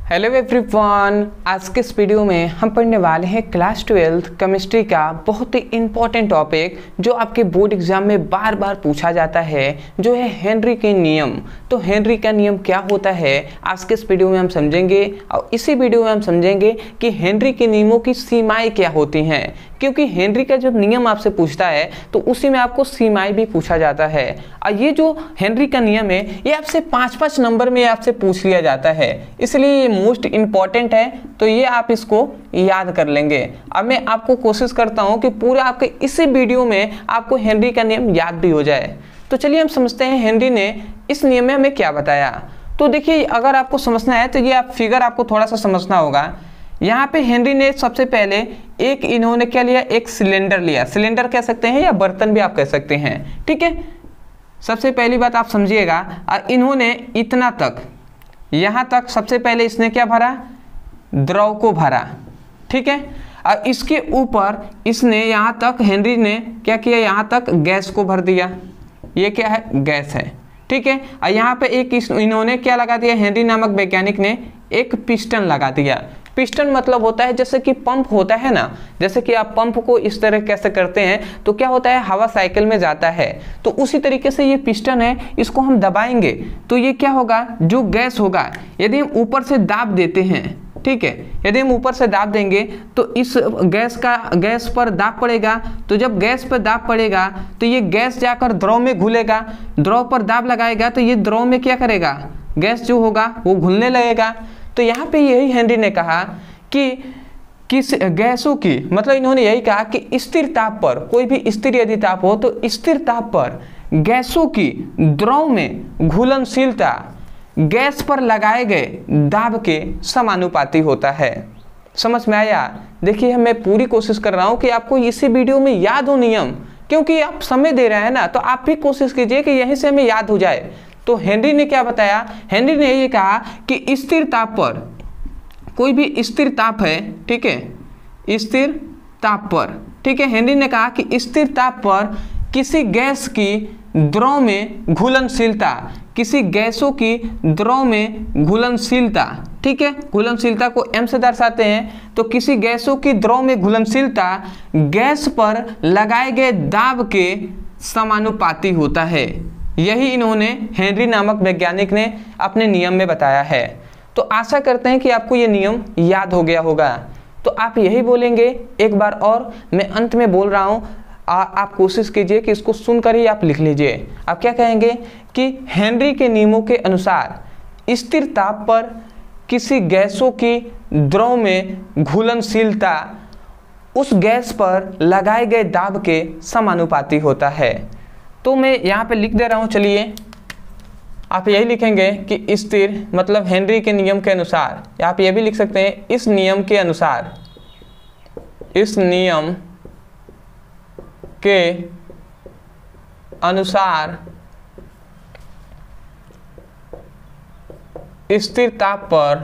Hello everyone, आज के इस वीडियो में हम पढ़ने वाले हैं क्लास 12 केमिस्ट्री का बहुत ही इंपॉर्टेंट टॉपिक जो आपके बोर्ड एग्जाम में बार बार पूछा जाता है, जो है हेनरी के नियम। तो हेनरी का नियम क्या होता है आज के इस वीडियो में हम समझेंगे, और इसी वीडियो में हम समझेंगे कि हेनरी के नियमों की सीमाएं क्या होती हैं, क्योंकि हेनरी का जब नियम आपसे पूछता है तो उसी में आपको सीमाएं भी पूछा जाता है। और ये जो हेनरी का नियम है ये आपसे 5-5 नंबर में आपसे पूछ लिया जाता है, इसलिए ये मोस्ट इम्पॉर्टेंट है। तो ये आप इसको याद कर लेंगे। अब मैं आपको कोशिश करता हूँ कि पूरा आपके इसी वीडियो में आपको हेनरी का नियम याद भी हो जाए। तो चलिए हम समझते हैं हेनरी ने इस नियम में हमें क्या बताया। तो देखिए, अगर आपको समझना है तो ये आप फिगर आपको थोड़ा सा समझना होगा। यहाँ पे हेनरी ने सबसे पहले इन्होंने क्या लिया, एक सिलेंडर लिया। सिलेंडर कह सकते हैं या बर्तन भी आप कह सकते हैं, ठीक है। सबसे पहली बात आप समझिएगा, इन्होंने इतना तक, यहाँ तक सबसे पहले इसने क्या भरा, द्रव को भरा, ठीक है। और इसके ऊपर इसने यहाँ तक हेनरी ने क्या किया, यहाँ तक गैस को भर दिया। ये क्या है, गैस है, ठीक है। और यहाँ पे एक इन्होंने क्या लगा दिया, हेनरी नामक वैज्ञानिक ने एक पिस्टन लगा दिया। पिस्टन मतलब होता है जैसे कि पंप होता है ना, जैसे कि आप पंप को इस तरह कैसे करते हैं तो क्या होता है, हवा साइकिल में जाता है। तो उसी तरीके से ये पिस्टन है, इसको हम दबाएंगे तो ये क्या होगा, जो गैस होगा, यदि हम ऊपर से दाब देते हैं, ठीक है, यदि हम ऊपर से दाब देंगे तो इस गैस पर दाब पड़ेगा। तो जब गैस पर दाब पड़ेगा तो ये गैस जाकर द्रव में घुलेगा। द्रव पर दाब लगाएगा तो ये द्रव में क्या करेगा, गैस जो होगा वो घुलने लगेगा। तो यहाँ पे यही हेनरी ने कहा कि किस गैसों की, मतलब इन्होंने यही कहा कि स्थिर ताप पर, कोई भी स्थिर यदि ताप हो तो स्थिर ताप पर गैसों की द्रव में घुलनशीलता गैस पर लगाए गए दाब के समानुपाती होता है। समझ में आया? देखिए, मैं पूरी कोशिश कर रहा हूँ कि आपको इसी वीडियो में याद हो नियम, क्योंकि आप समय दे रहे हैं ना, तो आप भी कोशिश कीजिए कि यहीं से हमें याद हो जाए। तो हेनरी ने क्या बताया, हेनरी ने ये कहा कि स्थिर ताप पर, कोई भी स्थिर ताप है, ठीक है, स्थिर ताप पर, ठीक है, हेनरी ने कहा कि स्थिर ताप पर किसी गैस की द्रव में घुलनशीलता, किसी गैसों की द्रव में घुलनशीलता, ठीक है, घुलनशीलता को m से दर्शाते हैं। तो किसी गैसों की द्रव में घुलनशीलता गैस पर लगाए गए दाब के समानुपाती होता है। यही इन्होंने, हेनरी नामक वैज्ञानिक ने अपने नियम में बताया है। तो आशा करते हैं कि आपको ये नियम याद हो गया होगा। तो आप यही बोलेंगे एक बार और, मैं अंत में बोल रहा हूँ, आप कोशिश कीजिए कि इसको सुनकर ही आप लिख लीजिए। आप क्या कहेंगे कि हेनरी के नियमों के अनुसार स्थिर ताप पर किसी गैसों की द्रव में घुलनशीलता उस गैस पर लगाए गए दाब के समानुपाती होता है। तो मैं यहाँ पे लिख दे रहा हूँ, चलिए आप यही लिखेंगे कि स्थिर मतलब हेनरी के नियम के अनुसार, या आप ये भी लिख सकते हैं इस नियम के अनुसार, इस नियम के अनुसार स्थिर ताप पर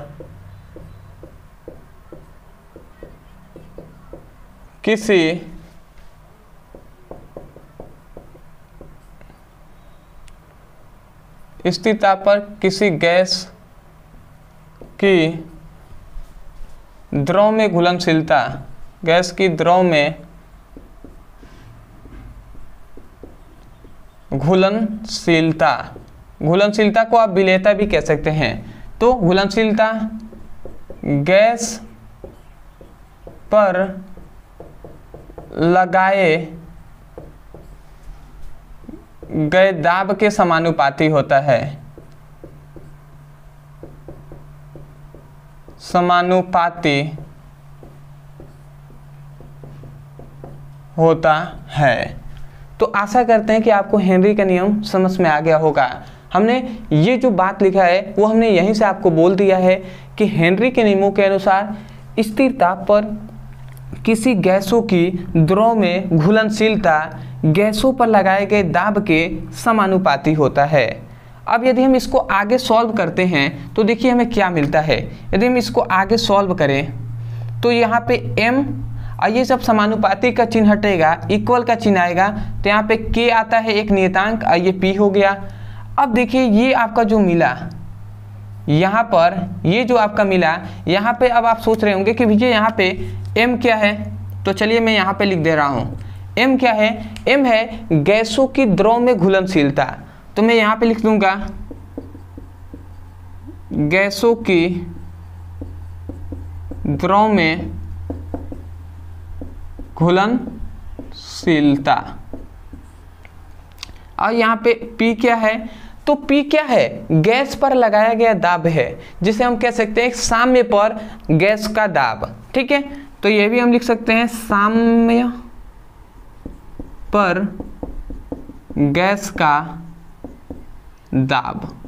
किसी स्थिर ताप पर किसी गैस की द्रव में घुलनशीलता, गैस की द्रव में घुलनशीलता, घुलनशीलता को आप विलेयता भी कह सकते हैं। तो घुलनशीलता गैस पर लगाए गए दाब के समानुपाती होता है, समानुपाती होता है। तो आशा करते हैं कि आपको हेनरी का नियम समझ में आ गया होगा। हमने ये जो बात लिखा है वो हमने यहीं से आपको बोल दिया है कि हेनरी के नियमों के अनुसार स्थिर ताप पर किसी गैसों की द्रव में घुलनशीलता गैसों पर लगाए गए दाब के समानुपाती होता है। अब यदि हम इसको आगे सॉल्व करते हैं तो देखिए हमें क्या मिलता है। यदि हम इसको आगे सॉल्व करें तो यहाँ पे m, और ये जब समानुपाती का चिन्ह हटेगा, इक्वल का चिन्ह आएगा, तो यहाँ पे k आता है एक नियतांक, और ये p हो गया। अब देखिए ये आपका जो मिला यहाँ पर ये जो आपका मिला, यहाँ पे अब आप सोच रहे होंगे कि भैया यहाँ पे m क्या है, तो चलिए मैं यहाँ पे लिख दे रहा हूँ। m क्या है? m है गैसों की द्रव में घुलनशीलता। तो मैं यहाँ पे लिख दूंगा गैसों की द्रव में घुलनशीलता। और यहाँ पे P क्या है? तो P क्या है? गैस पर लगाया गया दाब है, जिसे हम कह सकते हैं साम्य पर गैस का दाब। ठीक है, तो ये भी हम लिख सकते हैं साम्य पर गैस का दाब।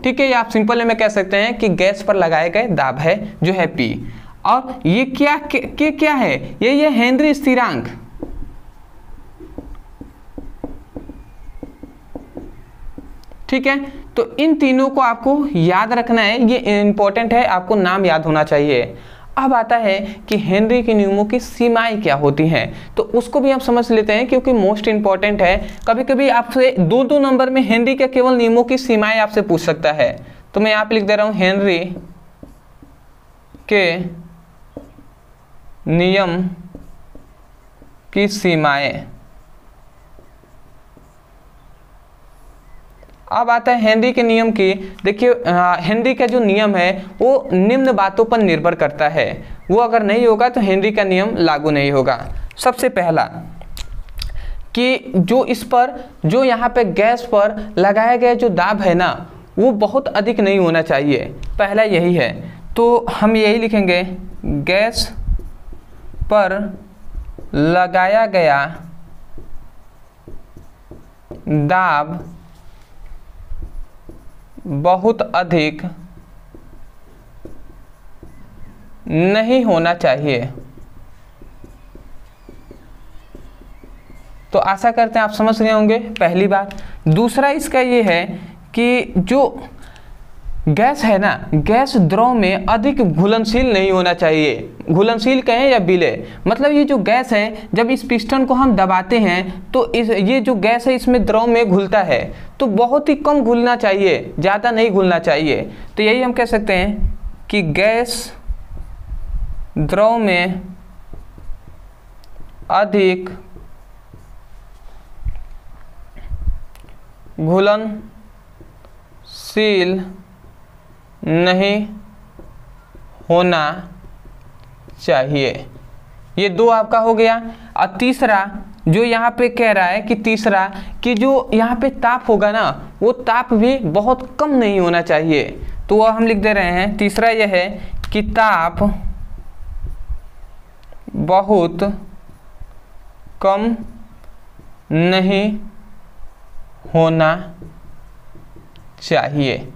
ठीक है, ये आप सिंपल में कह सकते हैं कि गैस पर लगाए गए दाब है जो है P। और ये क्या है? ये हेनरी स्थिरांक। ठीक है, तो इन तीनों को आपको याद रखना है, ये इंपॉर्टेंट है, आपको नाम याद होना चाहिए। अब आता है कि हेनरी के नियमों की सीमाएं क्या होती हैं, तो उसको भी हम समझ लेते हैं क्योंकि मोस्ट इंपॉर्टेंट है। कभी कभी आपसे 2-2 नंबर में हेनरी के केवल नियमों की सीमाएं आपसे पूछ सकता है। तो मैं यहाँ पे लिख दे रहा हूँ हेनरी के नियम की सीमाएं। अब आता है हेनरी के नियम की। देखिए हेनरी का जो नियम है वो निम्न बातों पर निर्भर करता है, वो अगर नहीं होगा तो हेनरी का नियम लागू नहीं होगा। सबसे पहला कि जो यहाँ पे गैस पर लगाया गया जो दाब है ना, वो बहुत अधिक नहीं होना चाहिए, पहला यही है। तो हम यही लिखेंगे गैस पर लगाया गया दाब बहुत अधिक नहीं होना चाहिए। तो आशा करते हैं आप समझ गए होंगे पहली बात। दूसरा इसका ये है कि जो गैस है ना, गैस द्रव में अधिक घुलनशील नहीं होना चाहिए। घुलनशील कहें या विलेय, मतलब ये जो गैस है जब इस पिस्टन को हम दबाते हैं तो ये जो गैस है इसमें द्रव में घुलता है, तो बहुत ही कम घुलना चाहिए, ज़्यादा नहीं घुलना चाहिए। तो यही हम कह सकते हैं कि गैस द्रव में अधिक घुलनशील नहीं होना चाहिए। ये दो आपका हो गया। और तीसरा जो यहाँ पे कह रहा है कि जो यहाँ पे ताप होगा ना, वो ताप भी बहुत कम नहीं होना चाहिए। तो वह हम लिख दे रहे हैं। तीसरा यह है कि ताप बहुत कम नहीं होना चाहिए।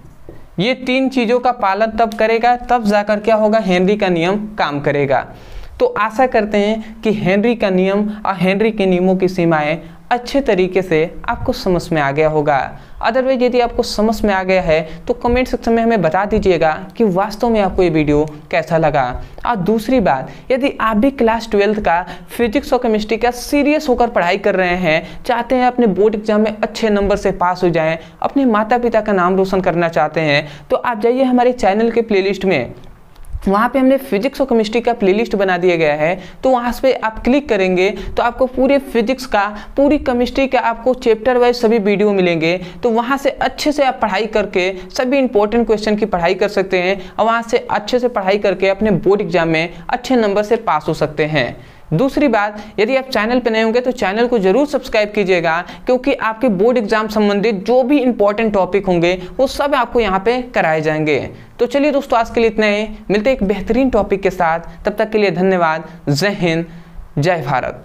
ये 3 चीज़ों का पालन तब करेगा, तब जाकर क्या होगा, हेनरी का नियम काम करेगा। तो आशा करते हैं कि हेनरी का नियम और हेनरी के नियमों की सीमाएं अच्छे तरीके से आपको समझ में आ गया होगा। अदरवाइज यदि आपको समझ में आ गया है तो कमेंट सेक्शन में हमें बता दीजिएगा कि वास्तव में आपको ये वीडियो कैसा लगा। और दूसरी बात, यदि आप भी क्लास 12th का फिजिक्स और केमिस्ट्री का सीरियस होकर पढ़ाई कर रहे हैं, चाहते हैं अपने बोर्ड एग्जाम में अच्छे नंबर से पास हो जाएं, अपने माता पिता का नाम रोशन करना चाहते हैं, तो आप जाइए हमारे चैनल के प्लेलिस्ट में, वहाँ पे हमने फिजिक्स और केमिस्ट्री का प्लेलिस्ट बना दिया गया है। तो वहाँ पे आप क्लिक करेंगे तो आपको पूरे फिजिक्स का, पूरी केमिस्ट्री का आपको चैप्टर वाइज सभी वीडियो मिलेंगे। तो वहाँ से अच्छे से आप पढ़ाई करके सभी इंपॉर्टेंट क्वेश्चन की पढ़ाई कर सकते हैं और वहाँ से अच्छे से पढ़ाई करके अपने बोर्ड एग्जाम में अच्छे नंबर से पास हो सकते हैं। दूसरी बात, यदि आप चैनल पर नए होंगे तो चैनल को जरूर सब्सक्राइब कीजिएगा, क्योंकि आपके बोर्ड एग्जाम संबंधित जो भी इंपॉर्टेंट टॉपिक होंगे वो सब आपको यहाँ पे कराए जाएंगे। तो चलिए दोस्तों, आज के लिए इतना ही, मिलते हैं एक बेहतरीन टॉपिक के साथ। तब तक के लिए धन्यवाद। जय हिंद, जय भारत।